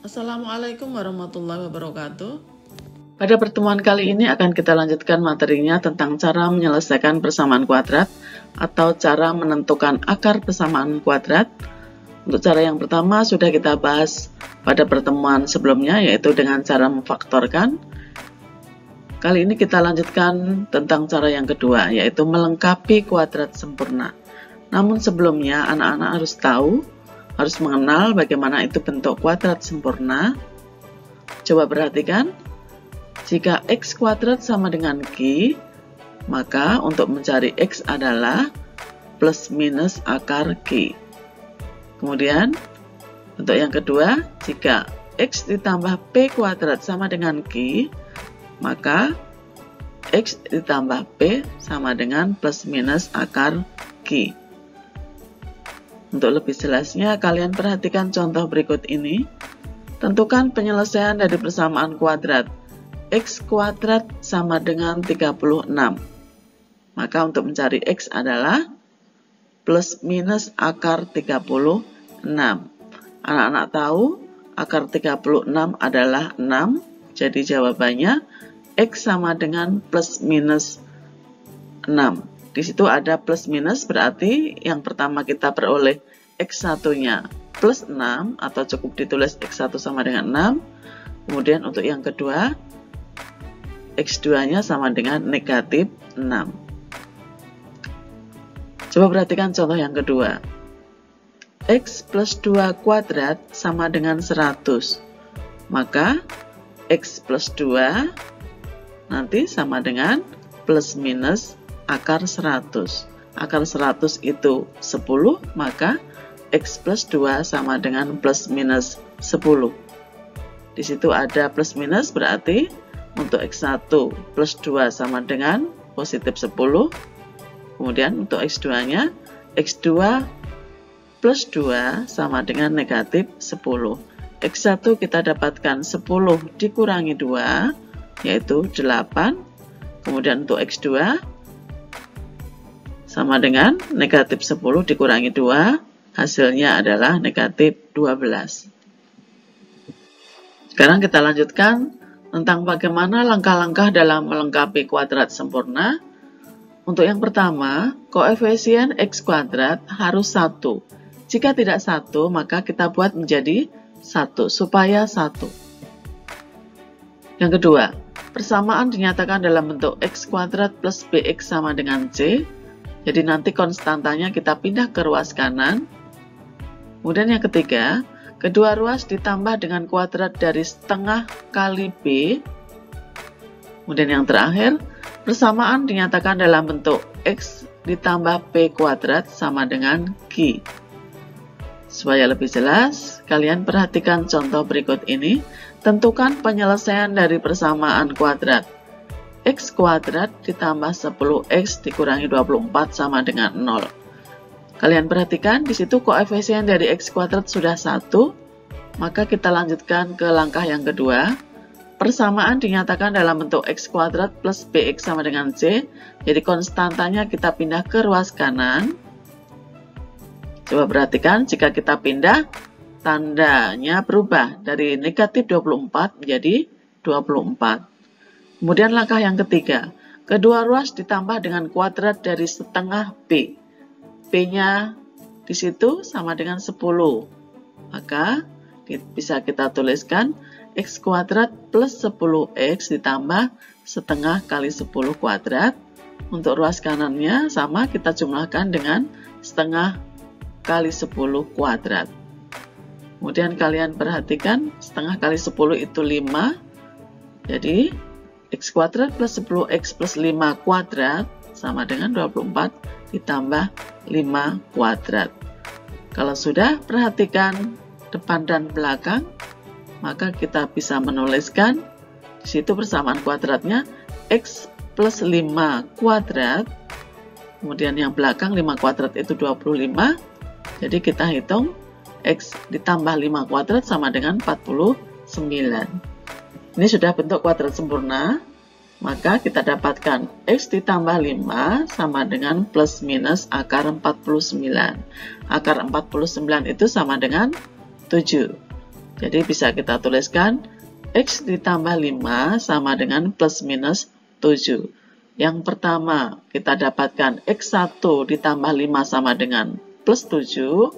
Assalamualaikum warahmatullahi wabarakatuh. Pada pertemuan kali ini akan kita lanjutkan materinya tentang cara menyelesaikan persamaan kuadrat atau cara menentukan akar persamaan kuadrat. Untuk cara yang pertama sudah kita bahas pada pertemuan sebelumnya, yaitu dengan cara memfaktorkan. Kali ini kita lanjutkan tentang cara yang kedua, yaitu melengkapi kuadrat sempurna. Namun sebelumnya anak-anak harus mengenal bagaimana itu bentuk kuadrat sempurna. Coba perhatikan, jika x kuadrat sama dengan q, maka untuk mencari x adalah plus minus akar q. Kemudian, untuk yang kedua, jika x ditambah p kuadrat sama dengan q, maka x ditambah p sama dengan plus minus akar q. Untuk lebih jelasnya, kalian perhatikan contoh berikut ini. Tentukan penyelesaian dari persamaan kuadrat. X kuadrat sama dengan 36. Maka untuk mencari X adalah plus minus akar 36. Anak-anak tahu akar 36 adalah 6. Jadi jawabannya X sama dengan plus minus 6. Di situ ada plus minus, berarti yang pertama kita peroleh X1-nya plus 6, atau cukup ditulis X1 sama dengan 6. Kemudian untuk yang kedua, X2-nya sama dengan negatif 6. Coba perhatikan contoh yang kedua. X plus 2 kuadrat sama dengan 100. Maka X plus 2 nanti sama dengan plus minus akar 100. Akar 100 itu 10, maka X plus 2 sama dengan plus minus 10. Di situ ada plus minus, berarti untuk X1 plus 2 sama dengan positif 10. Kemudian untuk X2-nya, X2 plus 2 sama dengan negatif 10. X1 kita dapatkan 10 dikurangi 2, yaitu 8. Kemudian untuk X2 sama dengan negatif 10 dikurangi 2, hasilnya adalah negatif 12. Sekarang kita lanjutkan tentang bagaimana langkah-langkah dalam melengkapi kuadrat sempurna. Untuk yang pertama, koefisien X kuadrat harus 1. Jika tidak 1, maka kita buat menjadi 1, supaya 1. Yang kedua, persamaan dinyatakan dalam bentuk X kuadrat plus BX sama dengan C. Jadi nanti konstantanya kita pindah ke ruas kanan. Kemudian yang ketiga, kedua ruas ditambah dengan kuadrat dari setengah kali B. Kemudian yang terakhir, persamaan dinyatakan dalam bentuk X ditambah P kuadrat sama dengan Q. Supaya lebih jelas, kalian perhatikan contoh berikut ini. Tentukan penyelesaian dari persamaan kuadrat. X kuadrat ditambah 10X dikurangi 24 sama dengan 0. Kalian perhatikan di situ koefisien dari X kuadrat sudah 1, maka kita lanjutkan ke langkah yang kedua. Persamaan dinyatakan dalam bentuk X kuadrat plus BX sama dengan C, jadi konstantanya kita pindah ke ruas kanan. Coba perhatikan, jika kita pindah, tandanya berubah dari negatif 24 menjadi 24. Kemudian langkah yang ketiga, kedua ruas ditambah dengan kuadrat dari setengah B. B-nya di situ sama dengan 10. Maka bisa kita tuliskan X kuadrat plus 10X ditambah setengah kali 10 kuadrat. Untuk ruas kanannya sama, kita jumlahkan dengan setengah kali 10 kuadrat. Kemudian kalian perhatikan, setengah kali 10 itu 5. Jadi X kuadrat plus 10X plus 5 kuadrat sama dengan 24 ditambah 5 kuadrat. Kalau sudah, perhatikan depan dan belakang, maka kita bisa menuliskan di situ persamaan kuadratnya X plus 5 kuadrat. Kemudian yang belakang 5 kuadrat itu 25. Jadi kita hitung X ditambah 5 kuadrat sama dengan 49. Ini sudah bentuk kuadrat sempurna, maka kita dapatkan X ditambah 5 sama dengan plus minus akar 49. Akar 49 itu sama dengan 7. Jadi bisa kita tuliskan X ditambah 5 sama dengan plus minus 7. Yang pertama kita dapatkan X1 ditambah 5 sama dengan plus 7.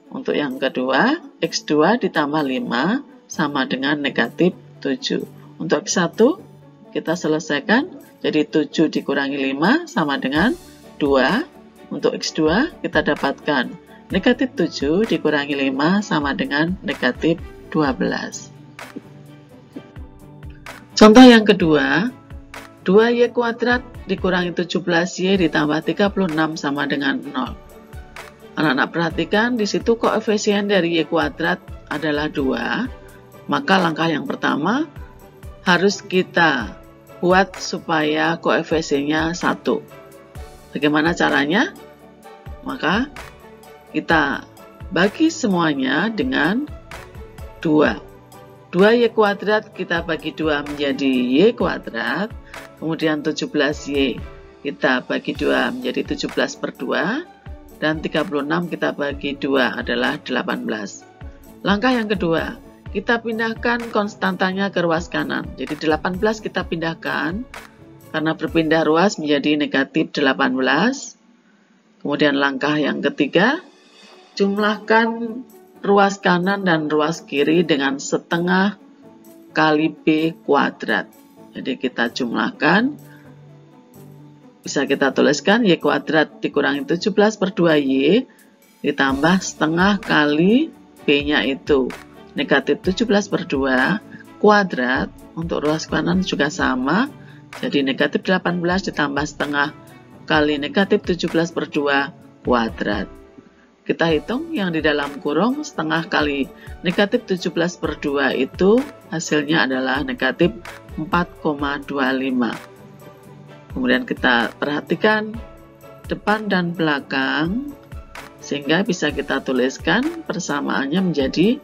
Untuk yang kedua, X2 ditambah 5 sama dengan negatif 7. Untuk X1 kita selesaikan, jadi 7 dikurangi 5 sama dengan 2. Untuk X2 kita dapatkan negatif 7 dikurangi 5 sama dengan negatif 12. Contoh yang kedua, 2y kuadrat dikurangi 17y ditambah 36 sama dengan 0. Anak-anak perhatikan, di situ koefisien dari y kuadrat adalah 2. Maka langkah yang pertama harus kita buat supaya koefisiennya 1. Bagaimana caranya? Maka kita bagi semuanya dengan 2. 2y kuadrat kita bagi 2 menjadi y kuadrat, kemudian 17y kita bagi 2 menjadi 17 per 2, dan 36 kita bagi 2 adalah 18. Langkah yang kedua, kita pindahkan konstantanya ke ruas kanan. Jadi 18 kita pindahkan, karena berpindah ruas menjadi negatif 18. Kemudian langkah yang ketiga, jumlahkan ruas kanan dan ruas kiri dengan setengah kali b kuadrat. Jadi kita jumlahkan, bisa kita tuliskan y kuadrat dikurangi 17 per 2y ditambah setengah kali b-nya itu negatif 17 per 2 kuadrat. Untuk ruas kanan juga sama, jadi negatif 18 ditambah setengah kali negatif 17 per 2 kuadrat. Kita hitung yang di dalam kurung setengah kali negatif 17 per 2 itu hasilnya adalah negatif 4,25. Kemudian kita perhatikan depan dan belakang, sehingga bisa kita tuliskan persamaannya menjadi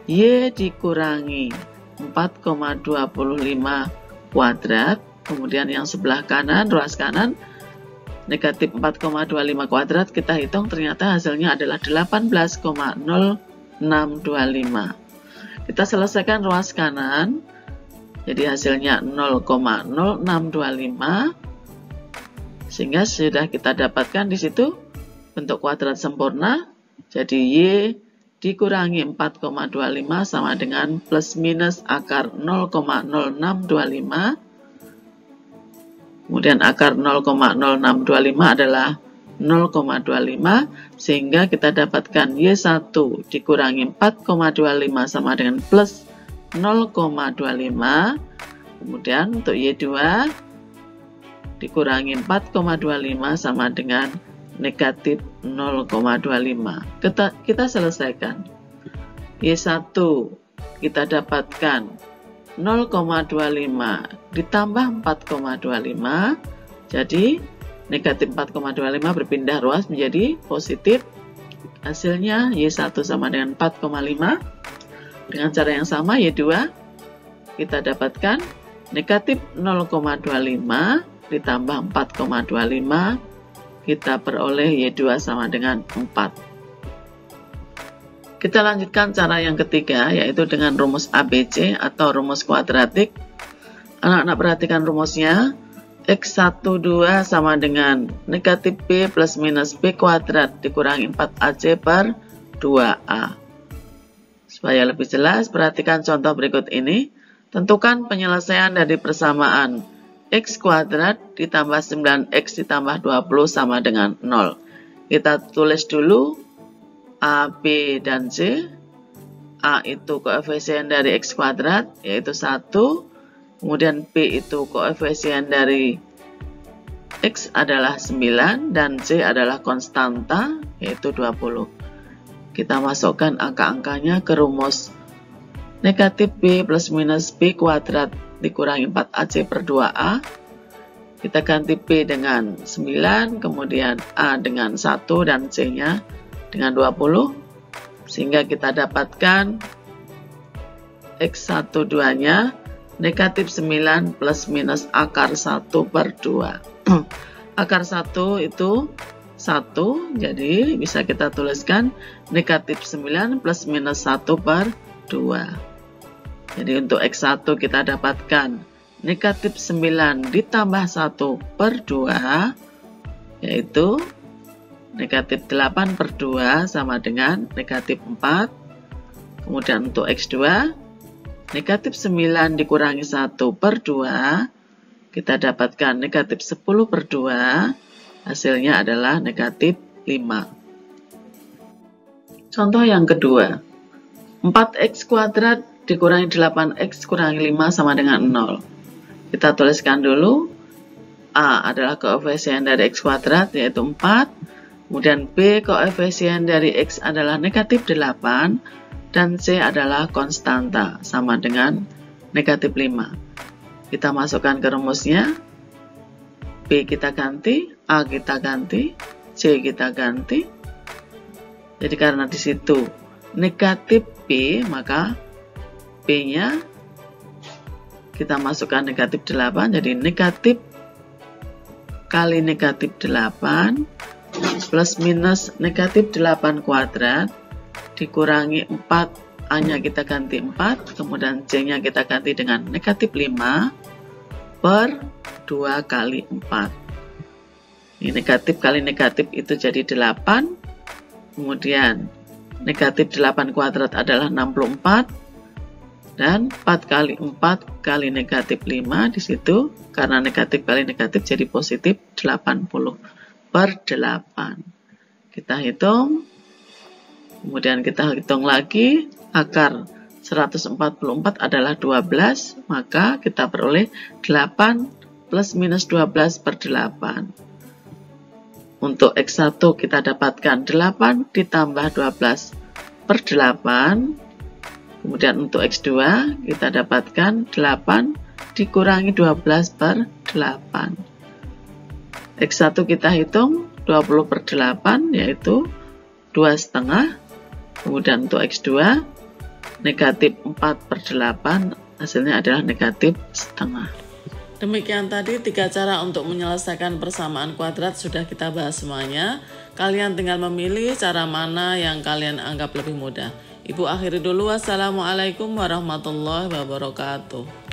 y dikurangi 4,25 kuadrat. Kemudian yang sebelah kanan, ruas kanan, negatif 4,25 kuadrat, kita hitung ternyata hasilnya adalah 18,0625. Kita selesaikan ruas kanan, jadi hasilnya 0,0625, sehingga sudah kita dapatkan di situ bentuk kuadrat sempurna. Jadi y dikurangi 4,25 sama dengan plus minus akar 0,0625. Kemudian akar 0,0625 adalah 0,25, sehingga kita dapatkan y1 dikurangi 4,25 sama dengan plus 0,25. Kemudian untuk y2 dikurangi 4,25 sama dengan negatif 0,25. Kita selesaikan. Y1 kita dapatkan 0,25 ditambah 4,25, jadi negatif 4,25 berpindah ruas menjadi positif. Hasilnya Y1 sama dengan 4,5. Dengan cara yang sama, Y2 kita dapatkan negatif 0,25 ditambah 4,25, kita peroleh Y2 sama dengan 4. Kita lanjutkan cara yang ketiga, yaitu dengan rumus ABC atau rumus kuadratik. Anak-anak perhatikan rumusnya. X12 sama dengan negatif B plus minus B kuadrat dikurangi 4AC per 2A. Supaya lebih jelas, perhatikan contoh berikut ini. Tentukan penyelesaian dari persamaan X kuadrat ditambah 9X ditambah 20 sama dengan 0. Kita tulis dulu A, B, dan C. A itu koefisien dari X kuadrat, yaitu 1. Kemudian B itu koefisien dari X adalah 9, dan C adalah konstanta, yaitu 20. Kita masukkan angka-angkanya ke rumus negatif B plus minus B kuadrat dikurangi 4AC per 2A. Kita ganti B dengan 9, kemudian A dengan 1, dan C-nya dengan 20, sehingga kita dapatkan X12-nya negatif 9 plus minus akar 1 per 2. Akar 1 itu 1, jadi bisa kita tuliskan negatif 9 plus minus 1 per 2. Jadi untuk X1 kita dapatkan negatif 9 ditambah 1 per 2, yaitu negatif 8 per 2 sama dengan negatif 4. Kemudian untuk X2, negatif 9 dikurangi 1 per 2, kita dapatkan negatif 10 per 2, hasilnya adalah negatif 5. Contoh yang kedua, 4x kuadrat dikurangi 8x kurangi 5 sama dengan 0. Kita tuliskan dulu, A adalah koefisien dari x kuadrat yaitu 4, kemudian B koefisien dari x adalah negatif 8, dan C adalah konstanta sama dengan negatif 5. Kita masukkan ke rumusnya, B kita ganti, A kita ganti, C kita ganti. Jadi karena di situ negatif B, maka B-nya kita masukkan negatif 8, jadi negatif kali negatif 8 plus minus negatif 8 kuadrat dikurangi 4, A-nya kita ganti 4, kemudian C-nya kita ganti dengan negatif 5 per 2 kali 4. Ini negatif kali negatif itu jadi 8, kemudian negatif 8 kuadrat adalah 64, dan 4 kali 4 kali negatif 5 di situ, karena negatif kali negatif jadi positif 80 per 8. Kita hitung, kemudian kita hitung lagi, akar 144 adalah 12, maka kita peroleh 8 plus minus 12 per 8. Untuk X1 kita dapatkan 8 ditambah 12 per 8. Kemudian untuk X2 kita dapatkan 8 dikurangi 12 per 8. X1 kita hitung 20 per 8 yaitu 2,5. Kemudian untuk X2 negatif 4 per 8, hasilnya adalah negatif setengah. Demikian tadi 3 cara untuk menyelesaikan persamaan kuadrat sudah kita bahas semuanya. Kalian tinggal memilih cara mana yang kalian anggap lebih mudah. Ibu akhiri dulu. Wassalamualaikum warahmatullahi wabarakatuh.